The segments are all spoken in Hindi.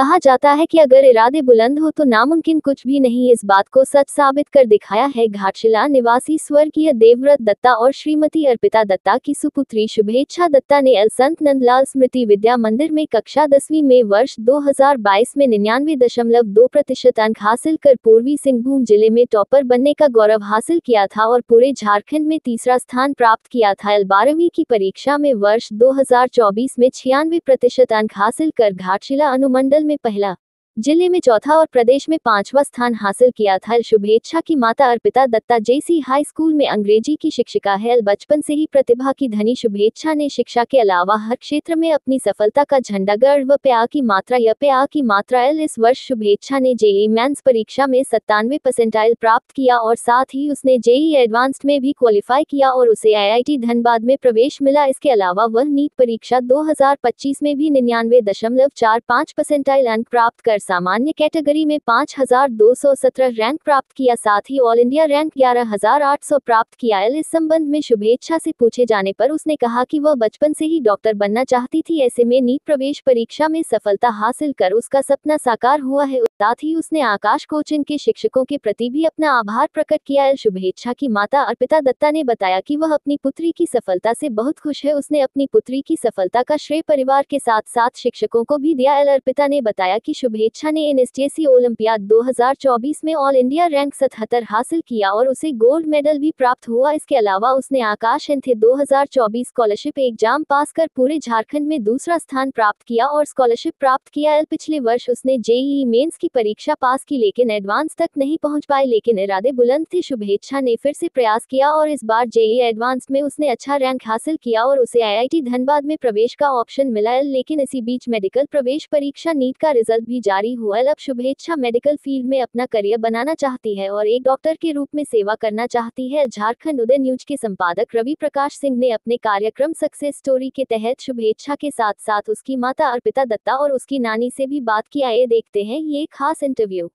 कहा जाता है कि अगर इरादे बुलंद हो तो नामुमकिन कुछ भी नहीं। इस बात को सच साबित कर दिखाया है घाटशिला निवासी स्वर्गीय देवव्रत दत्ता और श्रीमती अर्पिता दत्ता की सुपुत्री शुभेच्छा दत्ता ने एल संत नंदलाल स्मृति विद्या मंदिर में कक्षा 10वीं में वर्ष 2022 में 99.2% अंक हासिल कर पूर्वी सिंहभूम जिले में टॉपर बनने का गौरव हासिल किया था और पूरे झारखंड में तीसरा स्थान प्राप्त किया था। एल 12वीं की परीक्षा में वर्ष 2024 में 96% अंक हासिल कर घाटशिला अनुमंडल में पहला, जिले में चौथा और प्रदेश में 5वां स्थान हासिल किया था। शुभेच्छा की माता अर्पिता दत्ता जेसी हाई स्कूल में अंग्रेजी की शिक्षिका है। बचपन से ही प्रतिभा की धनी शुभेच्छा ने शिक्षा के अलावा हर क्षेत्र में अपनी सफलता का झंडा गढ़ व प्या की मात्रा की मात्रा एल। इस वर्ष शुभेच्छा ने जेईई मेंस परीक्षा में 97 परसेंटाइल प्राप्त किया और साथ ही उसने जेईई एडवांस्ड में भी क्वालिफाई किया और उसे आईआईटी धनबाद में प्रवेश मिला। इसके अलावा वह नीट परीक्षा 2025 में भी 99.45 परसेंटाइल अंक प्राप्त कर सामान्य कैटेगरी में 5217 रैंक प्राप्त किया, साथ ही ऑल इंडिया रैंक 11800 प्राप्त किया। इस संबंध में शुभेच्छा से पूछे जाने पर उसने कहा कि वह बचपन से ही डॉक्टर बनना चाहती थी, ऐसे में नीट प्रवेश परीक्षा में सफलता हासिल कर उसका सपना साकार हुआ है। साथ ही उसने आकाश कोचिंग के शिक्षकों के प्रति भी अपना आभार प्रकट किया। शुभेच्छा की माता अर्पिता दत्ता ने बताया कि वह अपनी पुत्री की सफलता से बहुत खुश है। उसने अपनी पुत्री की सफलता का श्रेय परिवार के साथ साथ शिक्षकों को भी दिया। अर्पिता ने बताया कि शुभेच्छा ने एनएसटीएसी ओलंपियाड 2024 में ऑल इंडिया रैंक 77 हासिल किया और उसे गोल्ड मेडल भी प्राप्त हुआ। इसके अलावा उसने आकाश एनथे 2024 स्कॉलरशिप एग्जाम पास कर पूरे झारखंड में दूसरा स्थान प्राप्त किया और स्कॉलरशिप प्राप्त किया। पिछले वर्ष उसने जेईई मेंस की परीक्षा पास की लेकिन एडवांस तक नहीं पहुंच पाए, लेकिन इरादे बुलंद थे। शुभेच्छा ने फिर से प्रयास किया और इस बार जेईई एडवांस में उसने अच्छा रैंक हासिल किया और उसे आईआईटी धनबाद में प्रवेश का ऑप्शन मिला। लेकिन इसी बीच मेडिकल प्रवेश परीक्षा नीट का रिजल्ट भी जारी हुआ। अब शुभेच्छा मेडिकल फील्ड में अपना करियर बनाना चाहती है और एक डॉक्टर के रूप में सेवा करना चाहती है। झारखंड उदय न्यूज के संपादक रवि प्रकाश सिंह ने अपने कार्यक्रम सक्सेस स्टोरी के तहत शुभेच्छा के साथ साथ उसकी माता अर्पिता दत्ता और उसकी नानी से भी बात की। आइए देखते हैं ये खास इंटरव्यू।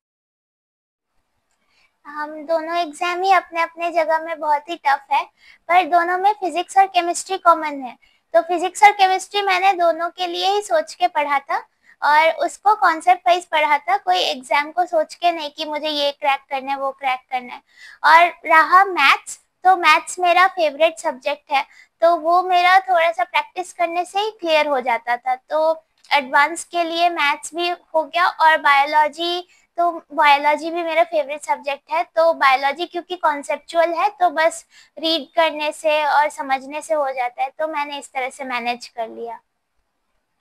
हम दोनों एग्जाम ही अपने अपने जगह में बहुत ही टफ है, पर दोनों में फिजिक्स और केमिस्ट्री कॉमन है। तो फिजिक्स और केमिस्ट्री मैंने दोनों के लिए ही सोच के पढ़ा था और उसको कॉन्सेप्ट वाइज पढ़ा था, कोई एग्जाम को सोच के नहीं कि मुझे ये क्रैक करना है वो क्रैक करना है। और रहा मैथ्स, तो मैथ्स मेरा फेवरेट सब्जेक्ट है, तो वो मेरा थोड़ा सा प्रैक्टिस करने से ही क्लियर हो जाता था। तो एडवांस के लिए मैथ्स भी हो गया और बायोलॉजी, तो बायोलॉजी भी मेरा फेवरेट सब्जेक्ट है। तो बायोलॉजी क्योंकि कॉन्सेप्चुअल है तो बस रीड करने से और समझने से हो जाता है, तो मैंने इस तरह से मैनेज कर लिया।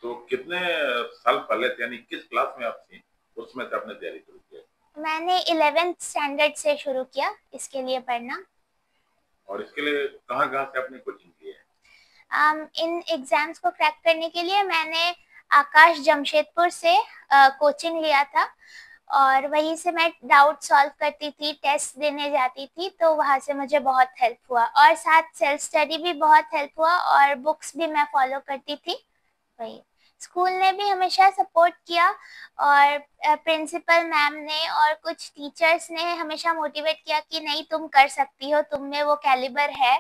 तो कितने साल पहले यानी किस क्लास में आप थी उसमें से आपने तैयारी शुरू किया? मैंने 11th स्टैंडर्ड से शुरू किया इसके लिए पढ़ना। और इसके लिए कहाँ से आपने कोचिंग की है? इन एग्जाम्स को क्रैक करने के लिए मैंने आकाश जमशेदपुर से कोचिंग लिया था और वहीं से मैं डाउट सॉल्व करती थी, टेस्ट देने जाती थी, तो वहाँ से मुझे बहुत हेल्प हुआ और साथ सेल्फ स्टडी भी बहुत हेल्प हुआ और बुक्स भी मैं फॉलो करती थी। वही स्कूल ने भी हमेशा सपोर्ट किया और प्रिंसिपल मैम ने और कुछ टीचर्स ने हमेशा मोटिवेट किया कि नहीं तुम कर सकती हो, तुम में वो कैलिबर है।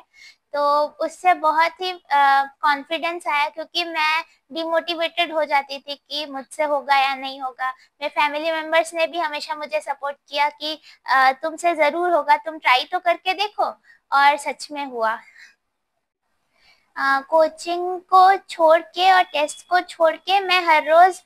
तो उससे बहुत ही कॉन्फिडेंस आया, क्योंकि मैं डिमोटिवेटेड हो जाती थी कि मुझसे होगा या नहीं होगा। मेरे फैमिली मेंबर्स ने भी हमेशा मुझे सपोर्ट किया कि तुमसे ज़रूर होगा, तुम ट्राई तो करके देखो, और सच में हुआ। कोचिंग को छोड़ के और टेस्ट को छोड़ के मैं हर रोज़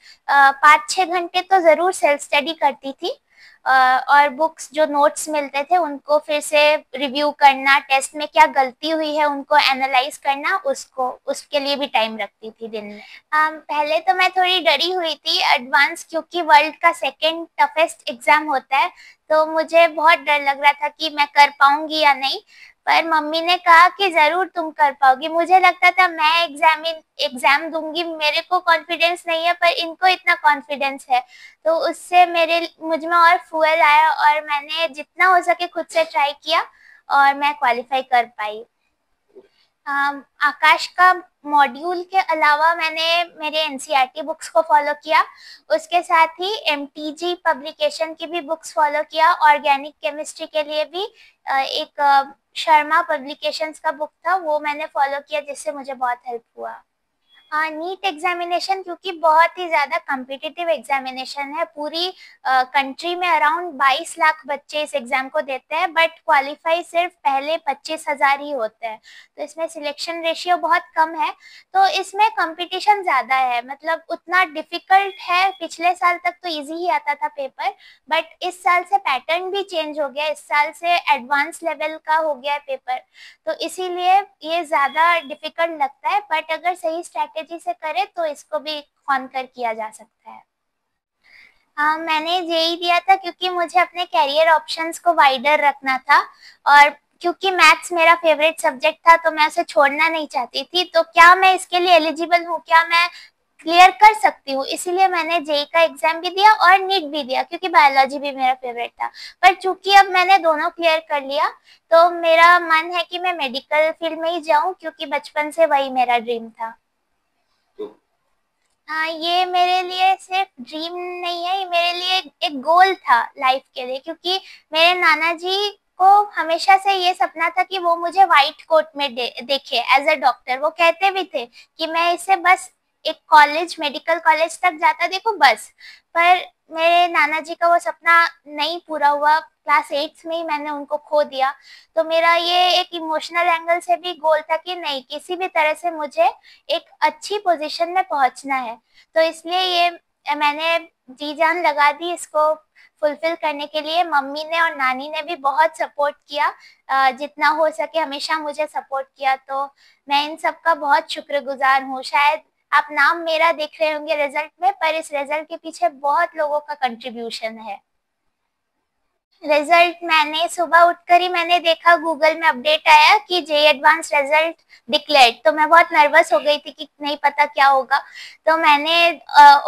5-6 घंटे तो ज़रूर सेल्फ स्टडी करती थी और बुक्स जो नोट्स मिलते थे उनको फिर से रिव्यू करना, टेस्ट में क्या गलती हुई है उनको एनालाइज करना, उसके लिए भी टाइम रखती थी दिन में। पहले तो मैं थोड़ी डरी हुई थी एडवांस, क्योंकि वर्ल्ड का सेकंड टफेस्ट एग्ज़ाम होता है, तो मुझे बहुत डर लग रहा था कि मैं कर पाऊंगी या नहीं। पर मम्मी ने कहा कि ज़रूर तुम कर पाओगी। मुझे लगता था मैं एग्ज़ाम दूंगी, मेरे को कॉन्फिडेंस नहीं है, पर इनको इतना कॉन्फिडेंस है, तो उससे मुझ में और फ्यूल आया और मैंने जितना हो सके खुद से ट्राई किया और मैं क्वालिफाई कर पाई। आकाश का मॉड्यूल के अलावा मैंने मेरे एनसीईआरटी बुक्स को फॉलो किया, उसके साथ ही एमटीजी पब्लिकेशन की भी बुक्स फॉलो किया। ऑर्गेनिक केमिस्ट्री के लिए भी एक शर्मा पब्लिकेशंस का बुक था, वो मैंने फॉलो किया, जिससे मुझे बहुत हेल्प हुआ। नीट एग्जामिनेशन क्योंकि बहुत ही ज़्यादा कॉम्पिटिटिव एग्जामिनेशन है, पूरी कंट्री में अराउंड 22 लाख बच्चे इस एग्ज़ाम को देते हैं, बट क्वालिफाई सिर्फ पहले 25,000 ही होते हैं, तो इसमें सिलेक्शन रेशियो बहुत कम है, तो इसमें कंपटीशन ज़्यादा है, मतलब उतना डिफ़िकल्ट है। पिछले साल तक तो इजी ही आता था पेपर, बट इस साल से पैटर्न भी चेंज हो गया, इस साल से एडवांस लेवल का हो गया है पेपर, तो इसीलिए ये ज़्यादा डिफ़िकल्ट लगता है, बट अगर सही स्ट्रैटेजी से करें तो इसको भी कॉन्कर किया जा सकता है। मैंने जेईई दिया था क्योंकि मुझे अपने करियर ऑप्शंस को वाइडर रखना था, और क्योंकि मैथ्स मेरा फेवरेट सब्जेक्ट था तो मैं उसे छोड़ना नहीं चाहती थी, तो क्या मैं इसके लिए एलिजिबल हूँ, क्या मैं क्लियर कर सकती हूँ, इसीलिए मैंने जेईई का एग्जाम भी दिया और नीट भी दिया, क्योंकि बायोलॉजी भी मेरा फेवरेट था। पर चूंकि अब मैंने दोनों क्लियर कर लिया, तो मेरा मन है कि मैं मेडिकल फील्ड में ही जाऊँ, क्योंकि बचपन से वही मेरा ड्रीम था। तो ये मेरे लिए सिर्फ ड्रीम नहीं है, ये मेरे लिए एक गोल था लाइफ के लिए, क्योंकि मेरे नाना जी को हमेशा से ये सपना था कि वो मुझे व्हाइट कोट में देखे एज अ डॉक्टर। वो कहते भी थे कि मैं इसे बस एक कॉलेज, मेडिकल कॉलेज तक जाता देखो बस, पर मेरे नाना जी का वो सपना नहीं पूरा हुआ। क्लास 8 में ही मैंने उनको खो दिया, तो मेरा ये एक इमोशनल एंगल से भी गोल था कि नहीं, किसी भी तरह से मुझे एक अच्छी पोजीशन में पहुंचना है, तो इसलिए ये मैंने जी जान लगा दी इसको फुलफिल करने के लिए। मम्मी ने और नानी ने भी बहुत सपोर्ट किया, जितना हो सके हमेशा मुझे सपोर्ट किया, तो मैं इन सब का बहुत शुक्रगुजार हूँ। शायद आप नाम मेरा देख रहे होंगे रिजल्ट में, पर इस रिजल्ट के पीछे बहुत लोगों का कंट्रीब्यूशन है। रिजल्ट मैंने सुबह उठकर ही मैंने देखा, गूगल में अपडेट आया कि जेईई एडवांस रिजल्ट डिक्लेयर्ड, तो मैं बहुत नर्वस हो गई थी कि नहीं पता क्या होगा, तो मैंने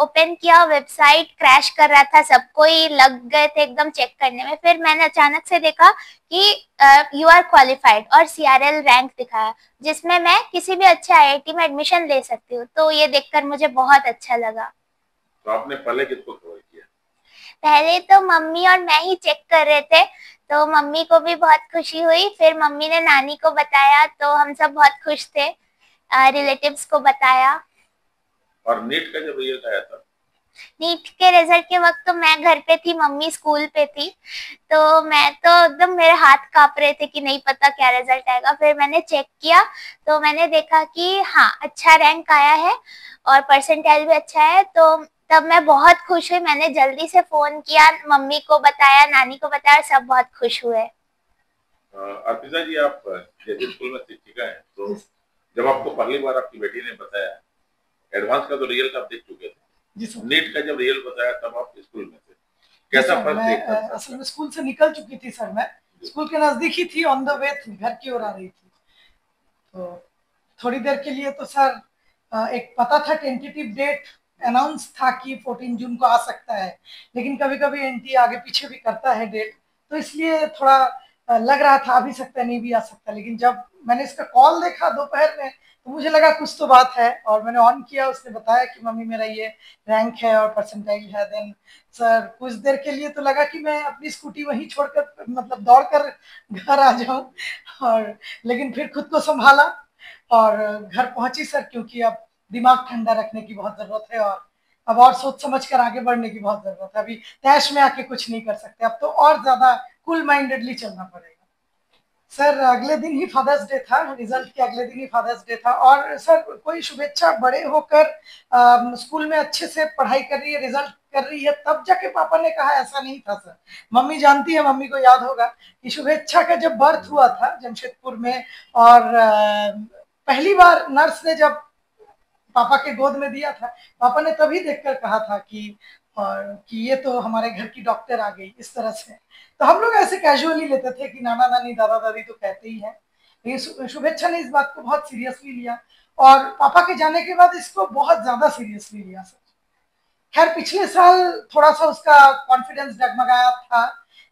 ओपन किया, वेबसाइट क्रैश कर रहा था, सबको ही लग गए थे एकदम चेक करने में। फिर मैंने अचानक से देखा कि यू आर क्वालिफाइड और सीआरएल रैंक दिखाया, जिसमें मैं किसी भी अच्छे आईआईटी में एडमिशन ले सकती हूँ, तो ये देखकर मुझे बहुत अच्छा लगा। तो आपने पहले किसको खबर किया? पहले तो मम्मी और मैं ही चेक कर रहे थे, तो मम्मी को भी बहुत खुशी हुई, फिर मम्मी ने नानी को बताया, तो हम सब बहुत खुश थे, रिलेटिव्स को बताया। और नीट का जब रिजल्ट आया था? नीट के रिजल्ट के वक्त तो मैं घर पे थी, मम्मी स्कूल पे थी, तो मैं तो एकदम, मेरे हाथ कांप रहे थे कि नहीं पता क्या रिजल्ट आएगा। फिर मैंने चेक किया तो मैंने देखा कि हाँ, अच्छा रैंक आया है और परसेंटाइल भी अच्छा है, तो तब मैं बहुत खुश हुई। मैंने जल्दी से फोन किया, मम्मी को बताया, नानी को बताया, सब बहुत खुश हुए। अर्पिता जी, आप जैसे स्कूल में शिक्षिका हैं, तो जब आपको पहली बार आपकी बेटी ने बताया, एडवांस का तो रिजल्ट आप देख चुके थे, जी सर। नीट का जब रिजल्ट बताया तब आप स्कूल में थे, कैसा फर्क मैं देखा? असल में स्कूल से निकल चुकी थी सर, मैं स्कूल के नजदीक ही थी, ऑन द वे थी, घर की ओर आ रही थी, तो थोड़ी देर के लिए तो सर एक पता था, टेंटेटिव डेट अनाउंस था कि 14 जून को आ सकता है, लेकिन कभी कभी एनटी आगे पीछे भी करता है डेट, तो इसलिए थोड़ा लग रहा था आ भी सकता है, नहीं भी आ सकता। लेकिन जब मैंने इसका कॉल देखा दोपहर में, तो मुझे लगा कुछ तो बात है, और मैंने ऑन किया, उसने बताया कि मम्मी मेरा ये रैंक है और परसेंटाइल है। देन सर कुछ देर के लिए तो लगा कि मैं अपनी स्कूटी वहीं छोड़कर, मतलब दौड़कर घर आ जाऊं, और लेकिन फिर खुद को संभाला और घर पहुंची सर, क्योंकि अब दिमाग ठंडा रखने की बहुत जरूरत है, और अब और सोच समझ कर आगे बढ़ने की बहुत जरूरत है। अभी तैश में आके कुछ नहीं कर सकते, अब तो और ज्यादा कूल माइंडेडली चलना पड़ेगा। सर अगले दिन ही फादर्स डे था, रिजल्ट के अगले दिन ही फादर्स डे था, और सर कोई शुभेच्छा बड़े होकर स्कूल में अच्छे से पढ़ाई कर रही है, रिजल्ट कर रही है, तब जाके पापा ने कहा, ऐसा नहीं था सर। मम्मी जानती है, मम्मी को याद होगा कि शुभेच्छा का जब बर्थ हुआ था जमशेदपुर में, और पहली बार नर्स ने जब पापा के गोद में दिया था, पापा ने तभी देखकर कहा था कि ये तो हमारे घर की डॉक्टर आ गई, इस तरह से। तो हम लोग ऐसे कैजुअली लेते थे कि नाना नानी दादा दादी तो कहते ही हैं, लेकिन शुभेच्छा ने इस बात को बहुत सीरियसली लिया, और पापा के जाने के बाद इसको बहुत ज्यादा सीरियसली लिया सर। खैर पिछले साल थोड़ा सा उसका कॉन्फिडेंस डगमगाया था,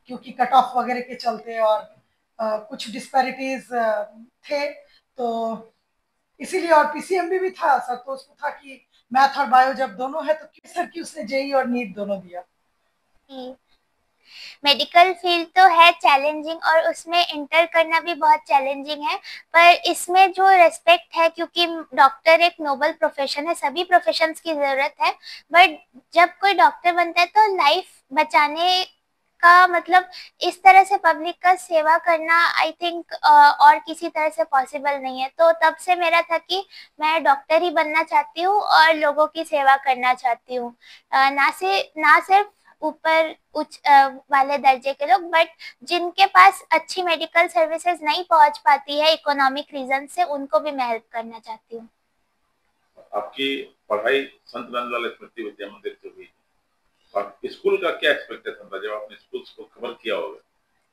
क्योंकि कट ऑफ वगैरह के चलते, और कुछ डिस्पैरिटीज थे, तो इसीलिए, और पीसीएमबी भी था सर, तो उसको था कि मैथ और बायो जब दोनों है तो क्यों सर कि उसने जेई और नीट दोनों दिया। मेडिकल फील्ड तो है चैलेंजिंग और उसमें इंटर करना भी बहुत चैलेंजिंग है, पर इसमें जो रेस्पेक्ट है, क्योंकि डॉक्टर एक नोबल प्रोफेशन है, सभी प्रोफेशंस की ज़रूरत है, बट जब कोई डॉक्टर बनता है तो लाइफ बचाने का मतलब इस तरह से पब्लिक का सेवा करना आई थिंक और किसी तरह से पॉसिबल नहीं है। तो तब से मेरा था कि मैं डॉक्टर ही बनना चाहती हूँ और लोगों की सेवा करना चाहती हूँ, ना सिर्फ ऊपर उच्च वाले दर्जे के लोग, बट जिनके पास अच्छी मेडिकल सर्विसेज नहीं पहुंच पाती है इकोनॉमिक रीजन से, उनको भी मैं हेल्प करना चाहती हूँ। आपकी पढ़ाई संत नंदलाल स्मृति विद्या मंदिर से हुई और स्कूल का क्या एक्सपेक्टेशन था जब आपने स्कूल को कवर किया होगा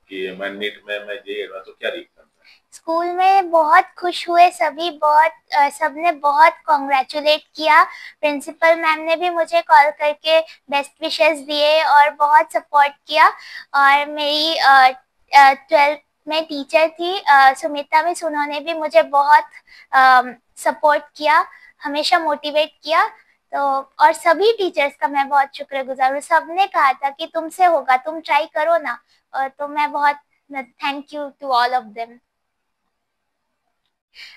कि मैं नीट में मैं जे एडवांस, तो क्या रिएक्शन था? स्कूल में बहुत खुश हुए सभी, सबने बहुत कॉन्ग्रेचुलेट किया। प्रिंसिपल मैम ने भी मुझे कॉल करके बेस्ट विशेस दिए और बहुत सपोर्ट किया। और मेरी 12th में टीचर थी सुमिता मिस, उन्होंने भी मुझे बहुत सपोर्ट किया, हमेशा मोटिवेट किया। तो और सभी टीचर्स का मैं बहुत शुक्रगुजार हूँ। सबने कहा था कि तुमसे होगा, तुम ट्राई करो ना। तो मैं बहुत thank you to all of them.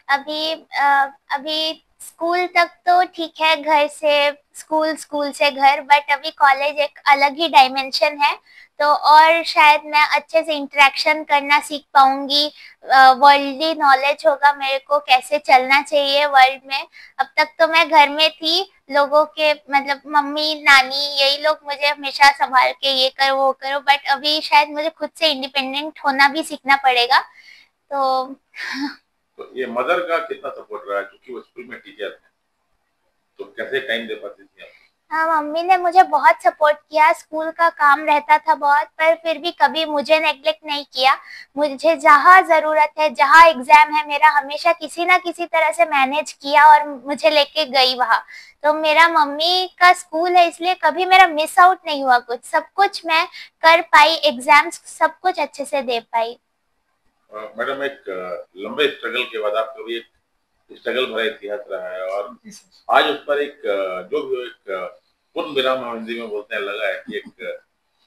अभी स्कूल तक तो ठीक है, घर से स्कूल, स्कूल से घर, बट अभी कॉलेज एक अलग ही डायमेंशन है। तो और शायद मैं अच्छे से इंटरेक्शन करना सीख पाऊंगी, वर्ल्डली नॉलेज होगा मेरे को कैसे चलना चाहिए वर्ल्ड में। अब तक तो मैं घर में थी, लोगों के मतलब मम्मी नानी यही लोग मुझे हमेशा संभाल के ये करो वो करो, बट अभी शायद मुझे खुद से इंडिपेंडेंट होना भी सीखना पड़ेगा। तो ये मदर का कितना सपोर्ट रहा है, क्योंकि वो स्कूल में टीचर है, तो कैसे टाइम दे पाती थी आप? हाँ, मम्मी ने मुझे बहुत सपोर्ट किया। स्कूल का काम रहता था बहुत, पर फिर भी कभी मुझे नेग्लेक्ट नहीं किया। मुझे जहाँ ज़रूरत है, जहाँ एग्जाम है मेरा, हमेशा किसी ना किसी तरह से मैनेज किया और मुझे लेके गई वहाँ। तो मेरा मम्मी का स्कूल है, इसलिए कभी मेरा मिस आउट नहीं हुआ कुछ, सब कुछ मैं कर पाई, एग्जाम्स सब कुछ अच्छे से दे पाई। मैडम, एक लंबे स्ट्रगल के बाद आपका भी एक स्ट्रगल भरा इतिहास रहा है और आज उस पर एक जो भी एक पूर्ण विराम हम हिंदी में बोलते हैं लगा है कि एक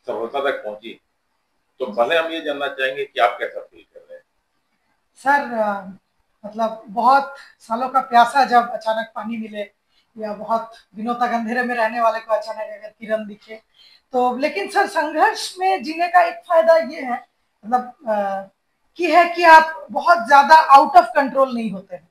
सफलता तक पहुंची। तो पहले हम ये जानना चाहेंगे कि आप कैसा फील कर रहे हैं? सर मतलब बहुत सालों का प्यासा जब अचानक पानी मिले, या बहुत दिनों तक अंधेरे में रहने वाले को अचानक अगर किरण दिखे, तो लेकिन सर संघर्ष में जीने का एक फायदा ये है, मतलब कि आप बहुत ज्यादा आउट ऑफ कंट्रोल नहीं होते हैं,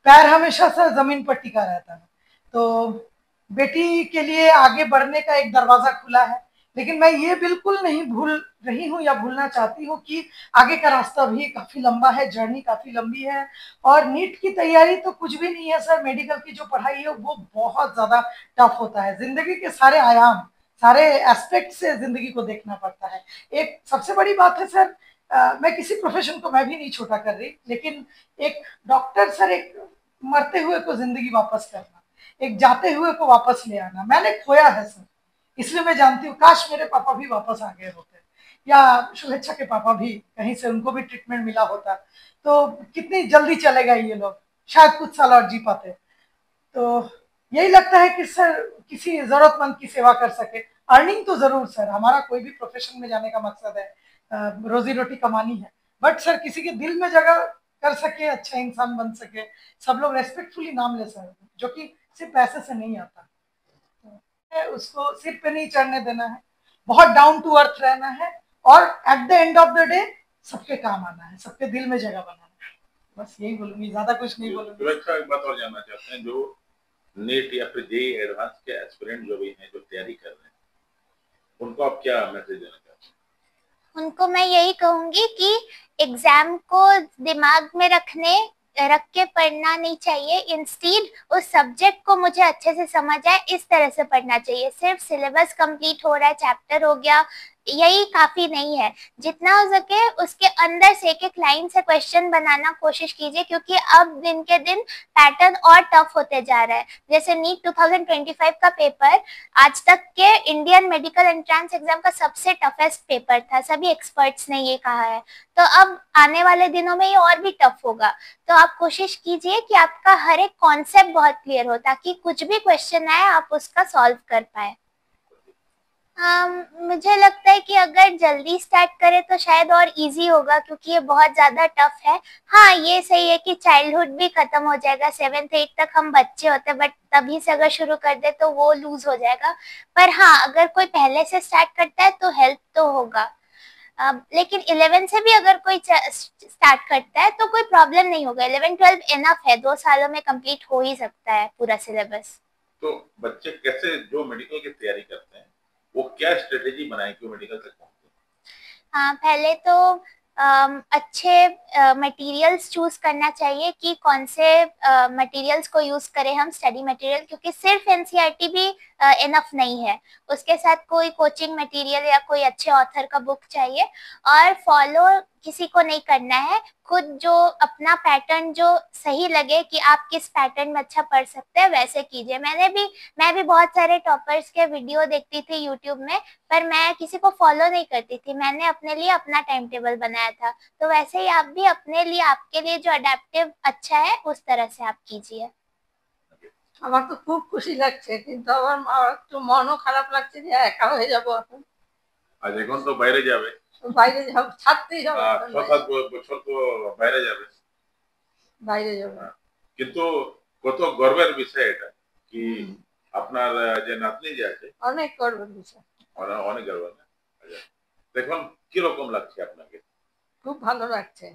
पैर हमेशा सर जमीन पर टिका रहता है। तो बेटी के लिए आगे बढ़ने का एक दरवाजा खुला है, लेकिन मैं ये बिल्कुल नहीं भूल रही हूँ या भूलना चाहती हूँ कि आगे का रास्ता भी काफी लंबा है, जर्नी काफी लंबी है। और नीट की तैयारी तो कुछ भी नहीं है सर, मेडिकल की जो पढ़ाई है वो बहुत ज्यादा टफ होता है। जिंदगी के सारे आयाम, सारे एस्पेक्ट से जिंदगी को देखना पड़ता है। एक सबसे बड़ी बात है सर, मैं किसी प्रोफेशन को मैं भी नहीं छोटा कर रही, लेकिन एक डॉक्टर सर, एक मरते हुए को जिंदगी वापस करना, एक जाते हुए को वापस ले आना, मैंने खोया है सर। इसलिए मैं जानती हूँ काश मेरे पापा भी वापस आ गए होते, या शुभेच्छा के पापा भी कहीं से उनको भी ट्रीटमेंट मिला होता, तो कितनी जल्दी चले गए ये लोग, शायद कुछ साल और जी पाते। तो यही लगता है कि सर किसी जरूरतमंद की सेवा कर सके। अर्निंग तो जरूर सर, हमारा कोई भी प्रोफेशन में जाने का मकसद है रोजी रोटी कमानी है, बट सर किसी के दिल में जगह कर सके, अच्छा इंसान बन सके, सब लोग रेस्पेक्टफुली नाम ले सर, जो कि सिर्फ पैसे से नहीं आता, उसको सिर पे नहीं चढ़ने देना है, बहुत डाउन टू अर्थ रहना है, और at the end of the day सबके काम आना है, सबके दिल में जगह बनाना है। बस यही बोलूंगी, ज्यादा कुछ नहीं बोलूंगी। एक बात और जानना चाहते हैं, जो नीट या फिर जेईई एडवांस के एस्पिरेंट जो भी हैं, जो तैयारी कर रहे हैं, उनको आप क्या मैसेज देना चाहते हैं? उनको मैं यही कहूंगी कि एग्जाम को दिमाग में रख के पढ़ना नहीं चाहिए, इंस्टीड उस सब्जेक्ट को मुझे अच्छे से समझ आए इस तरह से पढ़ना चाहिए। सिर्फ सिलेबस कंप्लीट हो रहा है, चैप्टर हो गया, यही काफी नहीं है। जितना हो सके उसके अंदर से एक एक लाइन से क्वेश्चन बनाना कोशिश कीजिए, क्योंकि अब दिन के दिन पैटर्न और टफ होते जा रहा है। जैसे नीट 2025 का पेपर आज तक के इंडियन मेडिकल एंट्रेंस एग्जाम का सबसे टफेस्ट पेपर था, सभी एक्सपर्ट्स ने ये कहा है। तो अब आने वाले दिनों में ये और भी टफ होगा। तो आप कोशिश कीजिए कि आपका हर एक कॉन्सेप्ट बहुत क्लियर हो, ताकि कुछ भी क्वेश्चन आए आप उसका सॉल्व कर पाए। मुझे लगता है कि अगर जल्दी स्टार्ट करें तो शायद और इजी होगा, क्योंकि ये बहुत ज़्यादा टफ है। हाँ, ये सही है कि चाइल्डहुड भी खत्म हो जाएगा, 7th 8th तक हम बच्चे होते हैं, बट तभी से अगर शुरू कर दे तो वो लूज हो जाएगा। पर हाँ, अगर कोई पहले से स्टार्ट करता है तो हेल्प तो होगा। लेकिन 11 से भी अगर कोई स्टार्ट करता है तो कोई प्रॉब्लम नहीं होगा। 11 12 इनफ है, 2 सालों में कंप्लीट हो ही सकता है पूरा सिलेबस। तो बच्चे कैसे जो मेडिकल की तैयारी करते हैं वो क्या स्ट्रेटेजी बनाए कि वो मेडिकल तक पहुंचे? हाँ, पहले तो अच्छे मटेरियल्स चूज करना चाहिए कि कौन से मटेरियल्स को यूज करें हम, स्टडी मटेरियल, क्योंकि सिर्फ एनसीईआरटी भी इनफ नहीं है। उसके साथ कोई कोचिंग मटेरियल या कोई अच्छे ऑथर का बुक चाहिए। और फॉलो किसी को नहीं करना है, खुद जो अपना पैटर्न जो सही लगे कि आप किस पैटर्न में अच्छा पढ़ सकते हैं वैसे कीजिए। मैं भी बहुत सारे टॉपर्स के वीडियो देखती थी यूट्यूब में, पर मैं किसी को फॉलो नहीं करती थी। मैंने अपने लिए अपना टाइम टेबल बनाया था। तो वैसे ही आप भी अपने लिए, आपके लिए जो अडेप्टिव अच्छा है उस तरह से आप कीजिए। আমার তো খুব খুশি লাগছে, কিন্তু আমার একটু মনও খারাপ লাগছে যে একা হয়ে যাবো এখন। আর এখন তো বাইরে যাবে, বাইরে যাব, ছাড়তেই হবে এখন 6-7 বছর তো বাইরে যাবে। বাইরে যাবো। কিন্তু কত গর্বের বিষয় এটা কি আপনার যে নাতনি যে আছে অনেক গর্বের বিষয়, অনেক গর্বের না? আচ্ছা, দেখুন কিরকম লাগছে আপনাকে? খুব ভালো লাগছে।